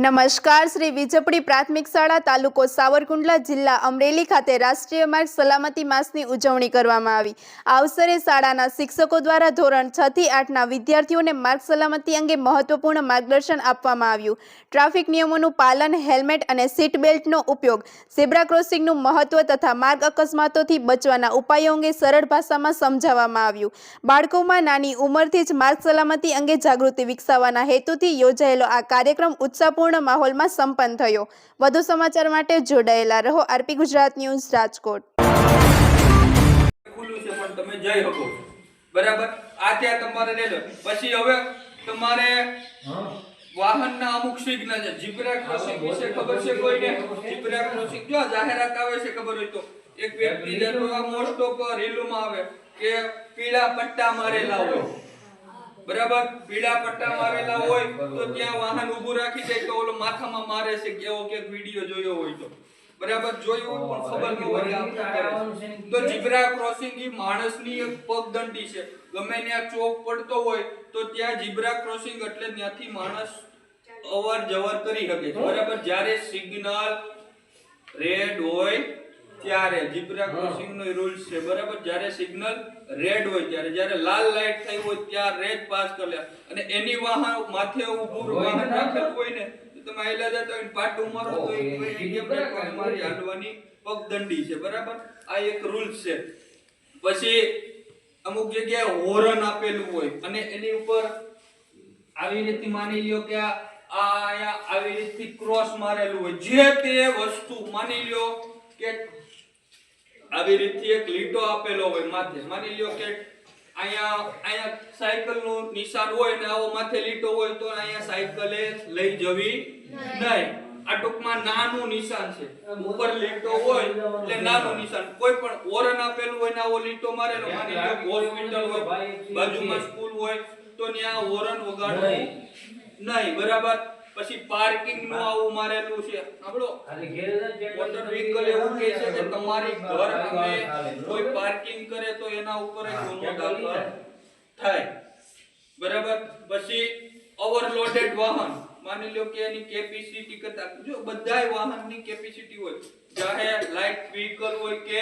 નમસ્કાર. શ્રી વિજપડી પ્રાથમિક શાળા તાલુકો સાવરકુંડલા જિલ્લા અમરેલી ખાતે રાષ્ટ્રીય માર્ગ સલામતી માસની ઉજવણી કરવામાં આવી. આ અવસરે શાળાના શિક્ષકો દ્વારા ધોરણ 6 થી 8ના વિદ્યાર્થીઓને માર્ગ સલામતી અંગે મહત્વપૂર્ણ માર્ગદર્શન આપવામાં આવ્યું. ટ્રાફિક નિયમોનું પાલન, હેલ્મેટ અને સીટ બેલ્ટનો ઉપયોગ, ઝેબ્રા ક્રોસિંગનું મહત્વ તથા માર્ગ અકસ્માતોથી બચવાના ઉપાયો અંગે સરળ ભાષામાં સમજાવવામાં આવ્યું. બાળકોમાં નાની ઉંમરથી જ માર્ગ સલામતી અંગે જાગૃતિ વિકસાવવાના હેતુથી યોજાયેલો આ કાર્યક્રમ ઉત્સાહપૂર્ણ માહોલમાં સંપન્ન થયો. વધુ સમાચાર માટે જોડાયેલા રહો. RP Gujarat news, Rajkot. ખુલ્લું છે પણ તમે જઈ શકો બરાબર. આ ત્યાં તમારે રેલો. પછી હવે તમારે વાહનના અમુક સિગ્નલ છે. ઝીબ્રા ક્રોસિંગ વિશે ખબર છે કોઈને? ઝીબ્રા ક્રોસિંગ જો જાહેરાત આવે છે ખબર હોય તો એક વ્યક્તિ જેનો મોસ્ટ ઓફ રીલોમાં આવે કે પીળા પટ્ટા મારેલા હોય બરાબર. પીળા પટ્ટા મારેલા હોય તો ત્યાં વાહન ઊભું રાખી દે તો ઓલો માથામાં મારે છે કેવો કે વિડિયો જોયો હોય તો બરાબર. જોયું હોય પણ ખબર ન હોય તો ઝીબ્રા ક્રોસિંગ એ માણસની એક પગદંડી છે. ગમે ત્યાં ચોક પડતો હોય તો ત્યાં ઝીબ્રા ક્રોસિંગ એટલે ત્યાંથી માણસ અવર જવર કરી શકે છે બરાબર. જ્યારે સિગ્નલ રેડ હોય ત્યારે ઝીબ્રા ક્રોસિંગ નો રૂલ્સ છે બરાબર. જ્યારે સિગ્નલ રેડ હોય ત્યારે, જ્યારે લાલ લાઈટ થઈ હોય ત્યારે જ પાસ કરી લે. અને એની વાહન માથે ઊભું વાહન રાખેલું હોય ને તો તમે આયલા જતા હોય પાટું મારો તો એ મારી હાલવાની પગદંડી છે બરાબર. આ એક રૂલ્સ છે. પછી અમુક જગ્યાએ હોર્ન આપેલું હોય અને એની ઉપર આવી રીતે માની લ્યો કે આયા આવી રીતે ક્રોસ મારેલું હોય. જે તે વસ્તુ માની લ્યો કે આવી રીતે એક લીટો આપેલો હોય માથે. માની લ્યો કે અહીંયા સાયકલ નું નિશાન હોય ને આવો માથે લીટો હોય તો અહીંયા સાયકલે લઈ જવી નહીં. આ ટૂંકમાં નાનું નિશાન છે. ઉપર લીટો હોય એટલે નાનું નિશાન. કોઈ પણ હોર્ન આપેલું હોય ને આવો લીટો મારેલો, માની લ્યો હોસ્પિટલ હોય, બાજુમાં સ્કૂલ હોય તો ત્યાં હોર્ન વગાડવું નહીં બરાબર. પછી પાર્કિંગ નું આવું મારેલું છે સાંભળો. મોટર વ્હીકલ એવું કહે છે કે તમારી ઘર સામે કોઈ પાર્કિંગ કરે તો એના ઉપર ગુનો દાખલ થાય બરાબર. પછી ઓવરલોડેડ વાહન, માની લો કે એની કેપેસિટી કરતા જો બધાય વાહનની કેપેસિટી હોય, ચાહે લાઇટ વ્હીકલ હોય કે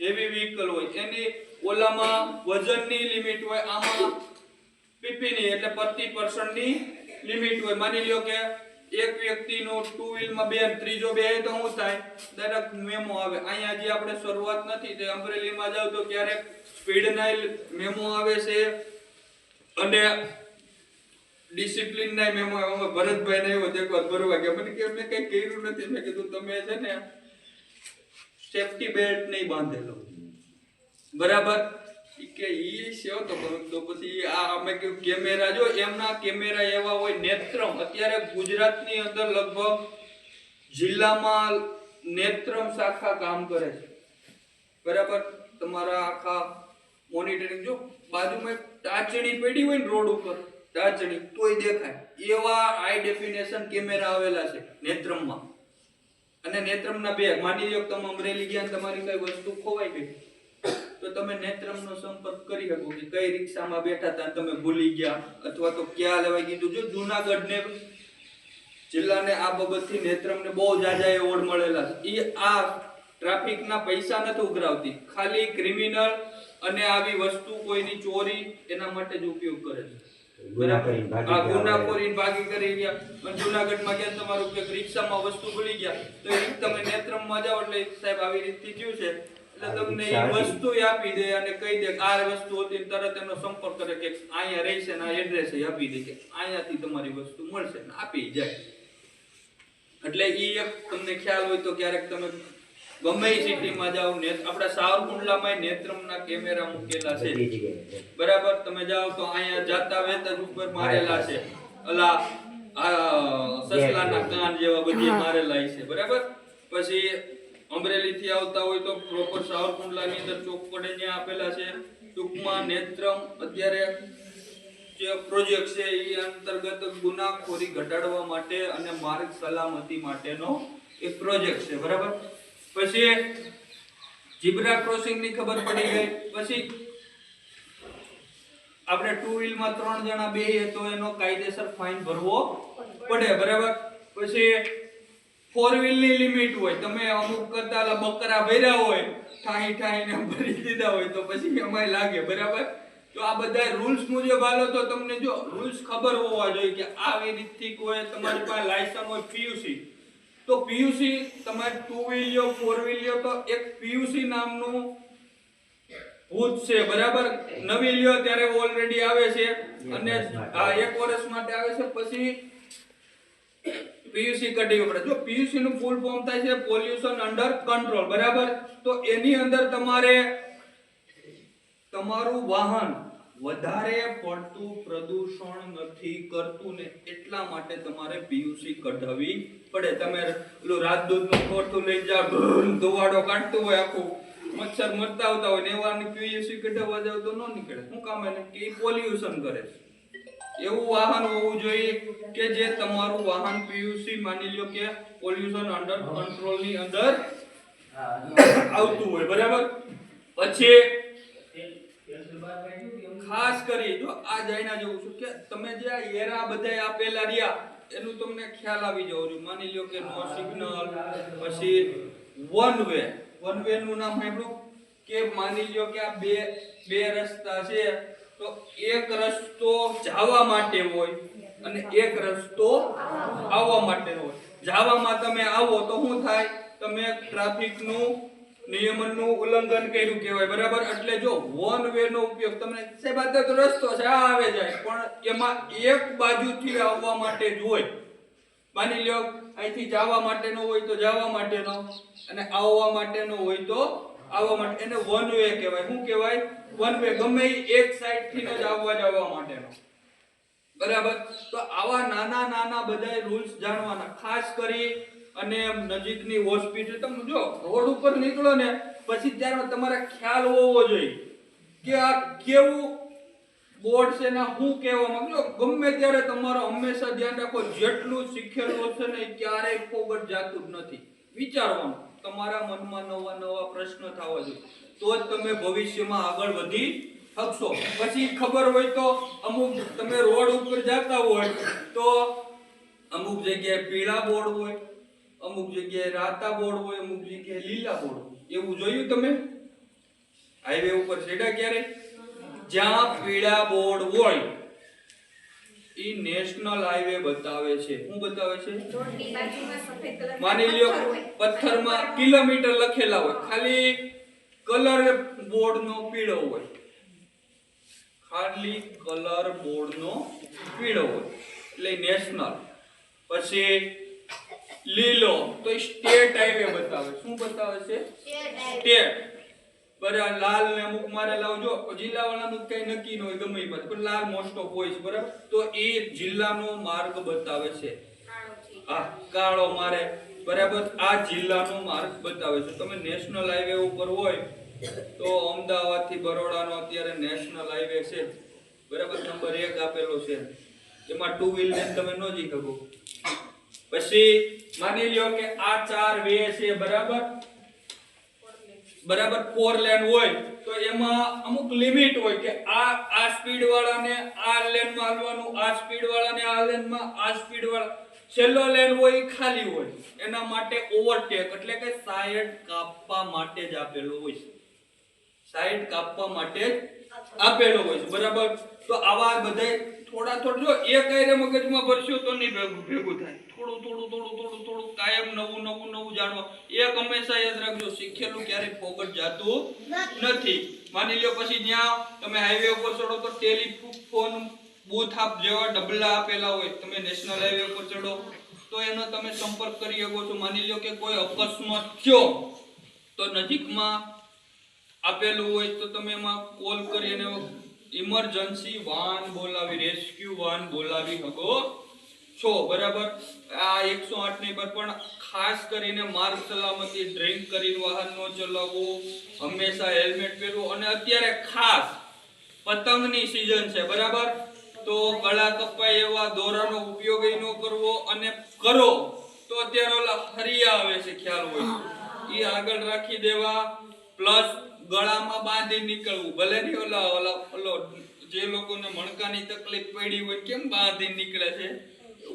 હેવી વ્હીકલ હોય, એની ઓલામાં વજનની લિમિટ હોય, આમાં પીપીની એટલે પ્રતિ પર્સનની લિમિટ હોય. માની લ્યો કે એક વ્યક્તિનો ટુ વ્હીલમાં બે, ત્રીજો બે તો શું થાય? ડાયરેક્ટ મેમો આવે. અહીંયા જે આપણે શરૂઆત નથી તે અમરેલીમાં જાવ તો ક્યારેક સ્પીડના મેમો આવે છે અને ડિસિપ્લિનના મેમો આવે. ભરતભાઈ ને એવો એક વાર ભરવા ગયા, મને કે મેં કઈ કર્યું નથી. મેં કીધું તમે છે ને સેફટી બેલ્ટ નહીં બાંધેલો બરાબર. કે ઈ છે તો પછી આ અમે કે કેમેરા જો એમના કેમેરા એવા હોય. નેત્રમ અત્યારે ગુજરાતની અંદર લગભગ જિલ્લામાં નેત્રમ શાખા કામ કરે છે બરાબર. તમારા આખા મોનિટરિંગ જો બાજુમાં ટાચણી પડી હોય ને રોડ ઉપર ટાચણી તોય દેખાય એવા હાઈ ડેફિનેશન કેમેરા આવેલા છે નેત્રમમાં. અને નેત્રમના બે, માની લો તમે અમરેલી ગયા તમારી કઈ વસ્તુ ખોવાઈ ગઈ તો તમે નેત્રમનો સંપર્ક કરી શકો કે કઈ રિક્ષામાં બેઠા હતા તમે ભૂલી ગયા અથવા તો ક્યાં લેવાઈ ગયું. જો જૂનાગઢ ને જિલ્લાને આ બાબતથી નેત્રમને બહુ જાજા એવોર્ડ મળેલા છે. એ આ ટ્રાફિકના પૈસા નથી ઉઘરાવતી, ખાલી ક્રિમિનલ અને આવી વસ્તુ કોઈની ચોરી એના માટે જ ઉપયોગ કરે છે બરાબર. આ ગુનાખોરી ભાગી કરી ગયા. જૂનાગઢમાં ગયા તમારું કે રિક્ષામાં વસ્તુ ભૂલી ગયા તો એ તમે નેત્રમમાં જાઓ એટલે સાહેબ આવી રીતે થયું છે એટલે તમને એ વસ્તુ આપી દે અને કહી દે આ વસ્તુ હતી, તરત એનો સંપર્ક કરે કે અહીંયા રહેશે ને આ એડ્રેસ આપી દે કે અહીંયાથી તમારી વસ્તુ મળશે ને આપી જાય. એટલે ઈ એક તમને ખ્યાલ હોય તો ક્યારેક તમે ગમે સિટીમાં જાઓ ને આપણા સાવરકુંડલામાં નેત્રમના કેમેરા મૂકેલા છે બરાબર. તમે જાઓ તો અહીંયા જાતા વેત ઉપર મારેલા છે, અલા સસલાના કાન જેવા બધી મારેલા છે બરાબર. પછી અમરેલી થી આવતા હોય તો પ્રોપર સાવરકુંડલાની અંદર ચોક પડે ત્યાં આપેલા છે. ટૂંકમાં નેત્રમ અત્યારે જે પ્રોજેક્ટ છે એ અંતર્ગત ગુનાખોરી ઘટાડવા માટે અને માર્ગ સલામતી માટેનો એક પ્રોજેક્ટ છે બરાબર. પછી ઝીબ્રા ક્રોસિંગ ની ખબર પડી ગઈ. પછી આપણે ટુ વ્હીલ માં 3 જણા બેહીએ તો એનો કાયદેસર ફાઇન ભરવો પડે બરાબર. પછી 4 વ્હીલની લિમિટ હોય, તમે અમુક કરતા બકરા ભર્યા હોય, ઠાઈને ભરી દીધા હોય તો પછી એમાંય લાગે, બરાબર. તો આ બધા રૂલ્સ મુજબ હાલો તો તમને જો રૂલ્સ ખબર હોવા જોઈએ કે આવી રીતથી કોઈ તમારી પાસે લાયસન્સ હોય પીયુસી, તો પીયુસી તમારે 2 વ્હીલ 4 વ્હીલ તો એક પીયુસી નામનું ભૂત છે, બરાબર. નવી લ્યો ત્યારે ઓલરેડી આવે છે અને આ 1 વર્ષ માટે આવે છે, પછી પીયુસી કઢાવવી પડે. જો પીયુસી નું ફૂલ ફોર્મ થાય છે પોલ્યુશન અંડર કંટ્રોલ, બરાબર. તો એની અંદર તમારે તમારું વાહન વધારે પડતું પ્રદૂષણ નથી કરતું ને એટલા માટે તમારે પીયુસી કઢાવવી પડે. તમે પેલું રાજદૂતનું ખોટું લઈ જાઓ, ધુવાડો કાઢતું હોય, આખું મચ્છર મરતા આવતા હોય ને એવાની પીયુસી કઢાવવા જાવ તો ન નીકળે. શું કામ? એને કે પોલ્યુશન કરે છે. એવું વાહન હોવું જોઈએ કે જે તમારું વાહન પીયુસી માની લ્યો કે પોલ્યુશન અંડર કંટ્રોલ ની અંદર આવતું હોય, બરાબર. પછી ખાસ કરી જો આ જાણ્યા જેવું છું કે તમે જે આ એરા બધાય આપેલા રહ્યા એનું તમને ખ્યાલ આવી જવો જોઈએ. માની લ્યો કે નો સિગ્નલ, પછી વન વે નું નામ સાંભળ્યું કે માની લ્યો કે આ બે રસ્તા છે તો એક રસ્તો જવા માટે હોય અને એક રસ્તો આવવા માટે હોય. જવામાં તમે આવો તો શું થાય? તમે ટ્રાફિક નું નિયમનનું ઉલ્લંઘન કર્યું કહેવાય, બરાબર. એટલે જો વન વે નો ઉપયોગ તમને સાહેબ આ તો રસ્તો છે આ આવે જાય, પણ એમાં એક બાજુથી આવવા માટે જ હોય. માની લ્યો અહીંથી જવા માટેનો હોય તો જવા માટેનો અને આવવા માટેનો હોય તો આવવા માટે, એને વન વે કહેવાય. શું કહેવાય? One way. ગમે એક સાઈડ થી જ આવવા જવા માટેનો, બરાબર. તો આવા નાના બધા રૂલ્સ જાણવાના, ખાસ કરી અને નજીકની હોસ્પિટલ તમે જો રોડ ઉપર નીકળો ને પછી ત્યારે તમારે ખ્યાલ હોવો જોઈએ કે આ કેવું બોર્ડ છે ને હું કહેવા માંગુ. ગમે ત્યારે તમારો હંમેશા ધ્યાન રાખો, જેટલું શીખેલું છે ને ક્યારેય ફોગટ જાતું જ નથી. વિચારવાનું, તમારા મનમાં નવા પ્રશ્ન થવા જોઈએ, તો જ તમે ભવિષ્યમાં આગળ વધી શકશો. પછી ખબર હોય તો અમુક તમે રોડ ઉપર જતા હોય તો અમુક જગ્યાએ પીળા બોર્ડ હોય, અમુક જગ્યાએ રાતા બોર્ડ હોય, અમુક જગ્યાએ લીલા બોર્ડ હોય. એવું જોયું તમે હાઈવે ઉપર છેડા ક્યારે? જ્યાં પીળા બોર્ડ હોય ઈ નેશનલ હાઈવે બતાવે છે. શું બતાવે છે? માની લ્યો પથ્થરમાં કિલોમીટર લખેલા હોય, ખાલી કલર બોર્ડ નો પીળો હોય, ખાલી કલર બોર્ડ નો પીળો હોય એટલે નેશનલ. પછી લીલો તો સ્ટેટ હાઈવે બતાવે. શું બતાવે છે? સ્ટેટ. બરાબર. લાલ ને અમુક મારેલા હોય, જો જિલ્લાવાળાનું કઈ નક્કી ન હોય, ગમે એ પણ લાલ મોસ્ટ ઓફ હોય છે, બરાબર. તો એ જિલ્લાનો માર્ગ બતાવે છે. હા, કાળો મારે, બરાબર. આ જિલ્લાનો માર્ગ બતાવે છે. તમે નેશનલ હાઈવે ઉપર હોય તો અમદાવાદ થી બરોડાનો અત્યારે નેશનલ હાઈવે છે, બરાબર. નંબર 1 આપેલો છે, એમાં 2 વ્હીલ ને તમે ન જઈ શકો. પછી માની લ્યો કે આ 4 વે છે, બરાબર. 4 લેન હોય તો એમાં અમુક લિમિટ હોય કે આ સ્પીડ વાળાને આ લેન માં હાલવાનું, આ સ્પીડ વાળાને આ લેન માં, આ સ્પીડ વાળા છેલ્લો લેન હોય ખાલી હોય. એના માટે ઓવરટેક એટલે કે સાઈડ કાપવા માટે જ આપેલો હોય છે. સાઈડ કાપવા માટે જ આપેલો હોય છે, બરાબર. તો આવા બધાય થોડા જો એક આયરે મગજમાં ભરશો તો નહીં ભેગું થાય. થોડું કાયમ નવું જાણવા. એક હંમેશા યાદ રાખજો, શીખેલું ક્યારેય ફોગટ જાતું નથી. માની લ્યો પછી જ્યાં તમે હાઈવે ઉપર ચડો તો ટેલિફોન બૂથ જેવા ડબલા આપેલા હોય, તમે નેશનલ હાઈવે ઉપર ચડો તો એનો તમે સંપર્ક કરી શકો છો. માની લ્યો કે કોઈ અકસ્માત થયો તો નજીકમાં આપેલું હોય તો તમે એમાં કોલ કરી અને ઇમરજન્સી વાન બોલાવી, રેસ્ક્યુ વાન બોલાવી શકો છો, બરાબર. આ 108 ની પર પણ ખાસ કરીને માર્ગ સલામતી, ડ્રિંક કરીને વાહન ન ચલાવવું, હંમેશા હેલ્મેટ પહેરવું. અને અત્યારે ખાસ પતંગની સીઝન છે, બરાબર. તો ગળા કપાય એવા દોરાનો ઉપયોગ ન કરવો, અને કરો તો અત્યારે ઓલા હરિયા આવે છે, ખ્યાલ હોય, એ આગળ રાખી દેવા, પ્લસ ગળામાં બાંધી નીકળવું. ભલે ની ઓલો જે લોકોને મણકાની તકલીફ પડી હોય કેમ બાંધી નીકળે છે,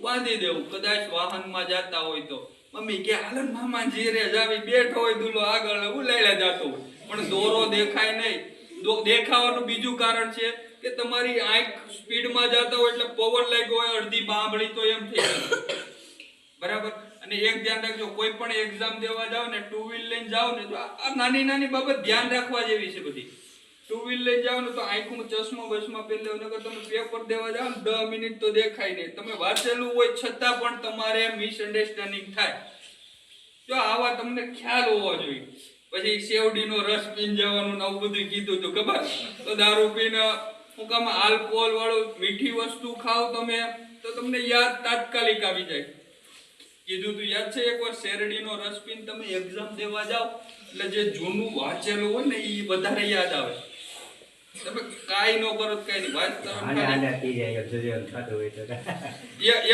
બાંધી દેવું. કદાચ વાહનમાં જતા હોય તો મમ્મી કે હાલન મામા જીરે જાવી બેઠો હોય દુલો આગળ ઉલાયલા જાતો હોય પણ દોરો દેખાય નહીં. દેખાવાનું બીજું કારણ છે કે તમારી આંખ સ્પીડમાં જતા હોય એટલે પવન લાગ્યો હોય અડધી બાંભળી તો એમ થઈ જાય. બરાબર. અને એક ધ્યાન રાખજો, કોઈ પણ એક્ઝામ દેવા જાવ ને ટુ વ્હીલ લઈને જાવ ને તો આ નાની નાની બાબત ધ્યાન રાખવા જેવી છે બધી. ટુ વ્હીલ લઈને જાવ ને તો આંખમાં ચશ્મા બસમાં પહેરી લેવું, નકર તમે પેપર દેવા જાવ ને 10 મિનિટ તો દેખાય નહીં. તમે વાંચેલું હોય છતાં પણ તમારે મિસઅન્ડરસ્ટેન્ડિંગ થાય. જો આવા તમને ખ્યાલ હોવો જોઈએ. પછી શેવડીનો રસ પીને જવાનું ને આવું બધું કીધું તો ખબર, તો દારૂ પીને હું કામ આલ્કોહોલ વાળું મીઠી વસ્તુ ખાવ તમે તો તમને યાદ તાત્કાલિક આવી જાય. કીધું તું યાદ છે એકવાર શેરડીનો રસ પીને તમે એક્ઝામ દેવા જાવ એટલે જે જૂનું વાંચેલું હોય ને એ વધારે યાદ આવે. તમે કાઈ ન કરો કઈ નહીં વાંચતા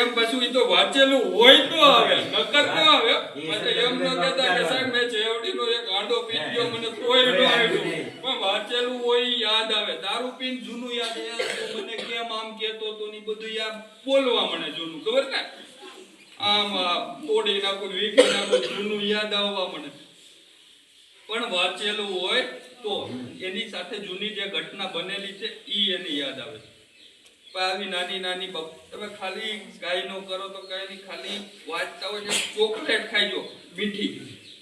એમ પછી ઈ તો વાંચેલું હોય તો આવે, નકર ન આવે. પછી એમ ન કહેતા કે સાહેબ મેં શેરડીનો એક આંડો પી ગયો મને કોઈ ન આવ્યું, પણ વાંચેલું હોય ઈ યાદ આવે. દારૂ પીને જૂનું યાદ તું મને કેમ આમ કહેતો તો ની બધું યાદ બોલવા મને જૂનું ખબર ને આમ તોડી નાખું વીખી નાખું જૂનું યાદ આવવા મને. પણ વાંચેલું હોય તો એની સાથે જૂની જે ઘટના બનેલી છે ઈ એને યાદ આવે છે. પણ આવી નાની નાની તમે ખાલી કાઈ ન કરો તો કઈ નહીં, ખાલી વાંચતા હોય છે ચોકલેટ ખાઈજો મીઠી,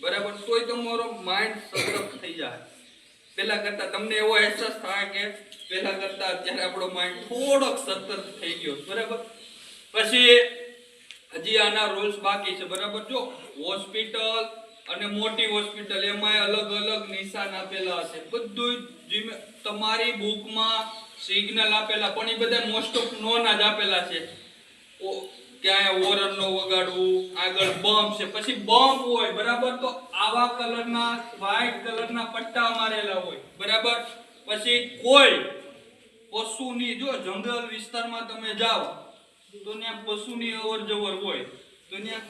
બરાબર, તોય તમારો માઇન્ડ સતર્ક થઈ જાય. પેલા કરતા તમને એવો અહેસાસ થાય કે પેલા કરતા અત્યારે આપણો માઇન્ડ થોડોક સતર્ક થઈ ગયો, બરાબર. પછી હજી આના રૂલ્સ બાકી છે, બરાબર. જો હોસ્પિટલ અને મોટી હોસ્પિટલ એમાં અલગ અલગ નિશાન આપેલા હશે, બધું તમારી બુકમાં સિગ્નલ આપેલા, પણ એ બધા મોસ્ટ ઓફ નોન જ આપેલા છે. ક્યાંય હોરન નો વગાડવું, આગળ બમ્પ છે, પછી બમ્પ હોય, બરાબર, તો આવા કલરના વ્હાઈટ કલરના પટ્ટા મારેલા હોય, બરાબર. પછી કોઈ પશુની, જો જંગલ વિસ્તારમાં તમે જાઓ તો ત્યાં પશુની અવર જવર હોય તો ત્યાં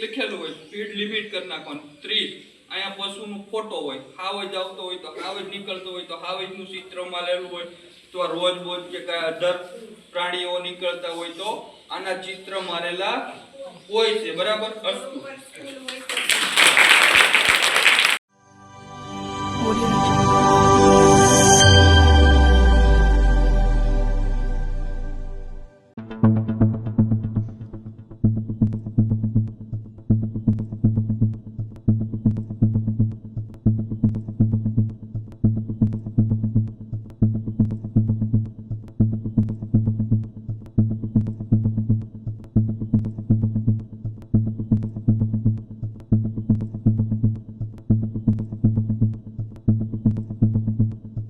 લખેલું હોય સ્પીડ લિમિટ કરી નાખવાનું 30. અહીંયા પશુનો ફોટો હોય, હાવજ આવતો હોય તો હાવજ નીકળતો હોય તો હાવજનું ચિત્ર મારેલું હોય, તો રોજ બોજ કે કઈ અધર પ્રાણીઓ નીકળતા હોય તો આના ચિત્ર મારેલા હોય છે, બરાબર. અસ્તુ